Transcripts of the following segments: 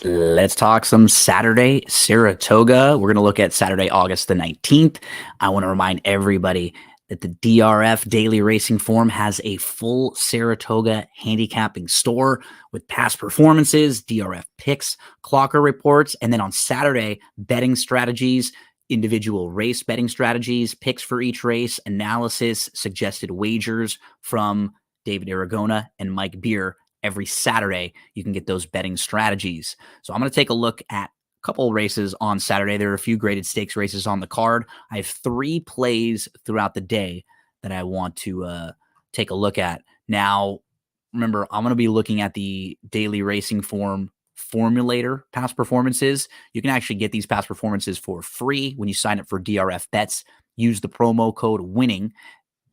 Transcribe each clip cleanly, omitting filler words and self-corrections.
Let's talk some Saturday Saratoga. We're going to look at Saturday, August the 19th. I want to remind everybody that the DRF Daily Racing Form has a full Saratoga handicapping store with past performances, DRF picks, clocker reports, and then on Saturday, betting strategies, individual race betting strategies, picks for each race, analysis, suggested wagers from David Aragona and Mike Beer. Every Saturday, you can get those betting strategies. So I'm going to take a look at a couple of races on Saturday. There are a few graded stakes races on the card. I have 3 plays throughout the day that I want to take a look at. Now, remember, I'm going to be looking at the Daily Racing Form Formulator past performances. You can actually get these past performances for free when you sign up for DRF Bets. Use the promo code WINNING,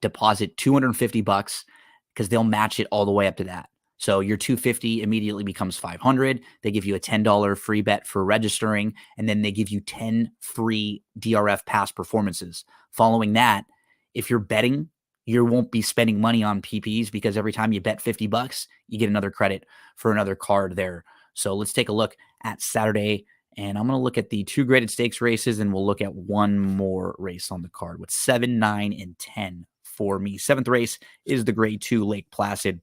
deposit $250 because they'll match it all the way up to that. So your $250 immediately becomes $500. They give you a $10 free bet for registering, and then they give you 10 free DRF past performances. Following that, if you're betting, you won't be spending money on PPs because every time you bet $50, you get another credit for another card there. So let's take a look at Saturday, and I'm going to look at the 2 graded stakes races, and we'll look at one more race on the card with 7, 9, and 10 for me. 7th race is the grade 2 Lake Placid.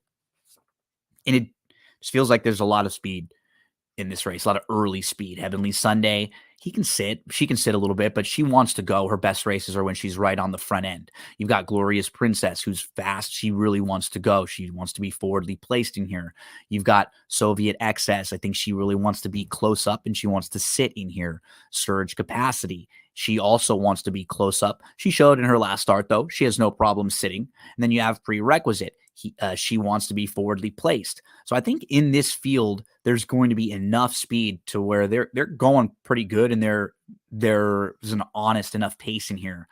And it just feels like there's a lot of speed in this race, a lot of early speed. Heavenly Sunday, she can sit a little bit, but she wants to go. Her best races are when she's right on the front end. You've got Glorious Princess, who's fast. She really wants to go. She wants to be forwardly placed in here. You've got Soviet Excess. I think she really wants to be close up and she wants to sit in here. Surge Capacity. She also wants to be close up. She showed in her last start, though. She has no problem sitting. And then you have Prerequisite. She wants to be forwardly placed. So I think in this field, there's going to be enough speed to where they're going pretty good, and there's an honest enough pace in here.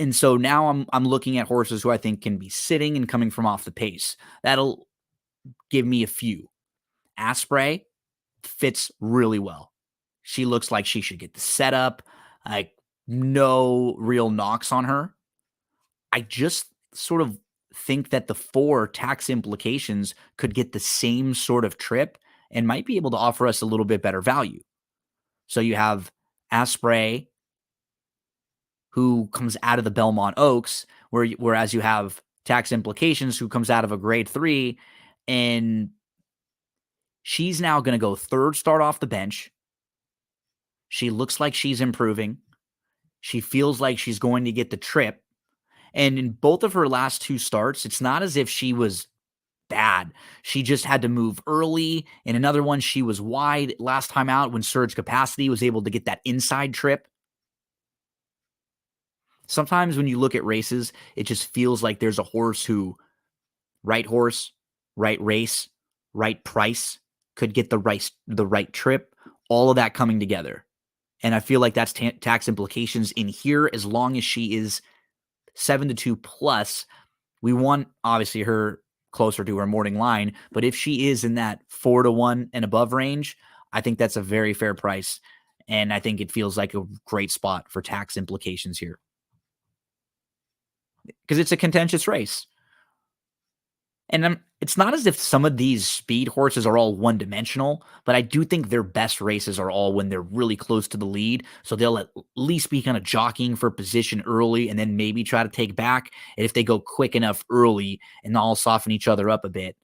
And so now I'm looking at horses who I think can be sitting and coming from off the pace. That'll give me a few. Asprey fits really well. She looks like she should get the setup. Like, no real knocks on her. I just sort of think that the 4 Tax Implications could get the same sort of trip and might be able to offer us a little bit better value. So you have Asprey, who comes out of the Belmont Oaks, whereas you have Tax Implications, who comes out of a grade 3, and she's now going to go 3rd start off the bench. She looks like she's improving. She feels like she's going to get the trip. And in both of her last 2 starts, it's not as if she was bad. She just had to move early. In another one, she was wide last time out when Surge Capacity was able to get that inside trip. Sometimes when you look at races, it just feels like there's a horse, right race, right price, could get the right trip, all of that coming together. And I feel like that's Tax Implications in here. As long as she is 7-2 plus, we want obviously her closer to her morning line, but if she is in that 4-1 and above range, I think that's a very fair price, and I think it feels like a great spot for Tax Implications here because it's a contentious race. And it's not as if some of these speed horses are all one-dimensional, but I do think their best races are all when they're really close to the lead. So they'll at least be kind of jockeying for position early and then maybe try to take back. And if they go quick enough early and all soften each other up a bit,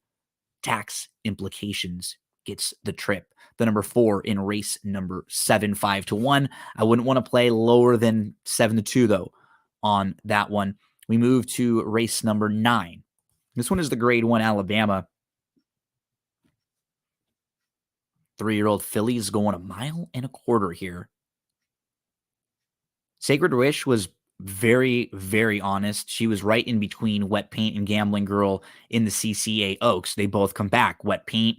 Tax Implications gets the trip. The number 4 in race number 7, 5-1. I wouldn't want to play lower than 7-2, though, on that one. We move to race number 9. This one is the grade 1 Alabama. 3-year-old fillies going 1.25 miles here. Sacred Wish was very, very honest. She was right in between Wet Paint and Gambling Girl in the CCA Oaks. They both come back. Wet Paint,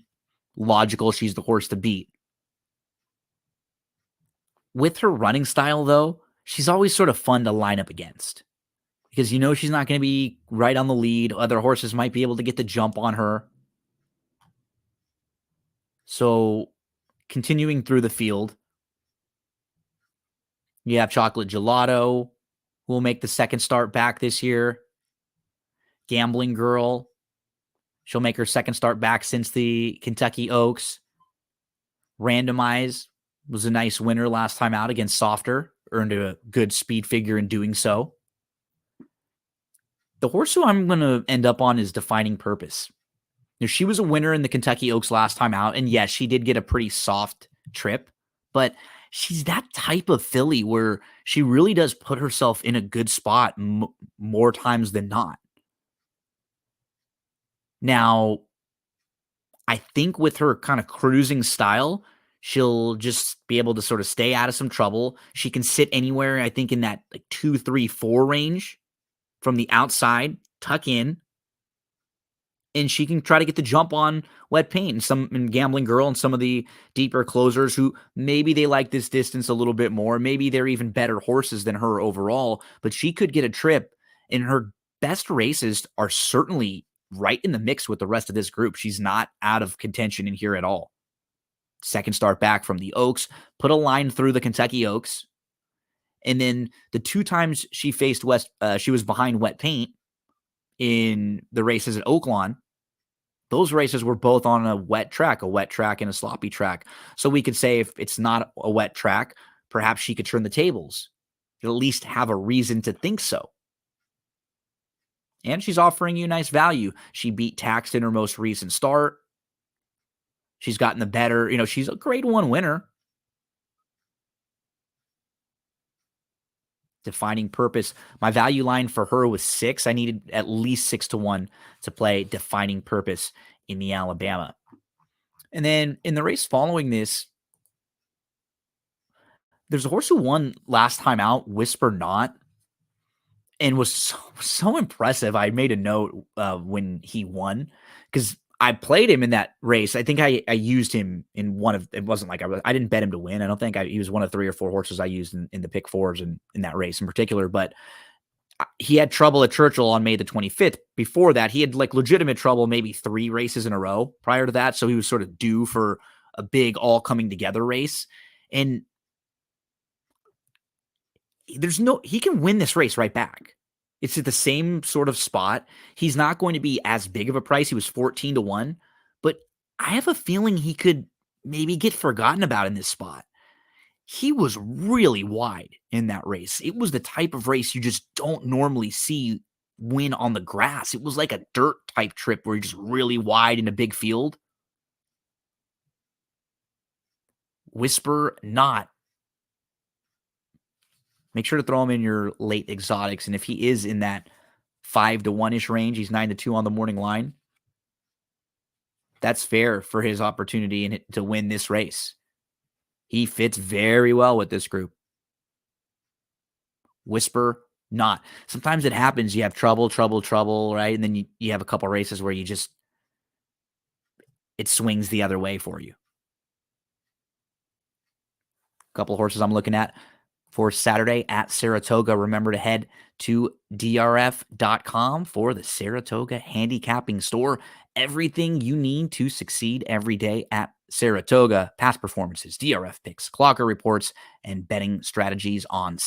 logical. She's the horse to beat. With her running style, though, she's always sort of fun to line up against, because you know she's not going to be right on the lead. Other horses might be able to get the jump on her. So continuing through the field, you have Chocolate Gelato, who will make the 2nd start back this year. Gambling Girl, she'll make her 2nd start back since the Kentucky Oaks. Randomize was a nice winner last time out against Softer, earned a good speed figure in doing so. The horse who I'm going to end up on is Defining Purpose. Now, she was a winner in the Kentucky Oaks last time out, and yes, she did get a pretty soft trip, but she's that type of filly where she really does put herself in a good spot more times than not. Now, I think with her kind of cruising style, she'll just be able to sort of stay out of some trouble. She can sit anywhere, I think, in that like 2, 3, 4 range from the outside, tuck in, and she can try to get the jump on Wet Paint and Gambling Girl and some of the deeper closers who maybe they like this distance a little bit more. Maybe they're even better horses than her overall, but she could get a trip, and her best races are certainly right in the mix with the rest of this group. She's not out of contention in here at all. Second start back from the Oaks, put a line through the Kentucky Oaks. And then the 2 times she faced she was behind Wet Paint in the races at Oaklawn. Those races were both on a wet track and a sloppy track. So we could say if it's not a wet track, perhaps she could turn the tables. At least have a reason to think so. And she's offering you nice value. She beat Taxed in her most recent start. She's gotten the better, she's a grade 1 winner. Defining Purpose. My value line for her was 6. I needed at least 6-1 to play Defining Purpose in the Alabama. And then in the race following this, there's a horse who won last time out, Whisper Not, and was so impressive. I made a note when he won because I played him in that race. I think I used him in one of, it wasn't like I didn't bet him to win. I don't think he was one of 3 or 4 horses I used in the pick fours in that race in particular, but he had trouble at Churchill on May the 25th. Before that, he had like legitimate trouble, maybe 3 races in a row prior to that. So he was sort of due for a big all coming together race. And he can win this race right back. It's at the same sort of spot. He's not going to be as big of a price. He was 14-1, but I have a feeling he could maybe get forgotten about in this spot. He was really wide in that race. It was the type of race you just don't normally see win on the grass. It was like a dirt type trip where you're just really wide in a big field. Whisper Not. Make sure to throw him in your late exotics. And if he is in that 5-1-ish range, he's 9-2 on the morning line. That's fair for his opportunity to win this race. He fits very well with this group. Whisper Not. Sometimes it happens. You have trouble, right? And then you have a couple races where it swings the other way for you. A couple of horses I'm looking at for Saturday at Saratoga. Remember to head to drf.com for the Saratoga handicapping store. Everything you need to succeed every day at Saratoga. Past performances, DRF picks, clocker reports, and betting strategies on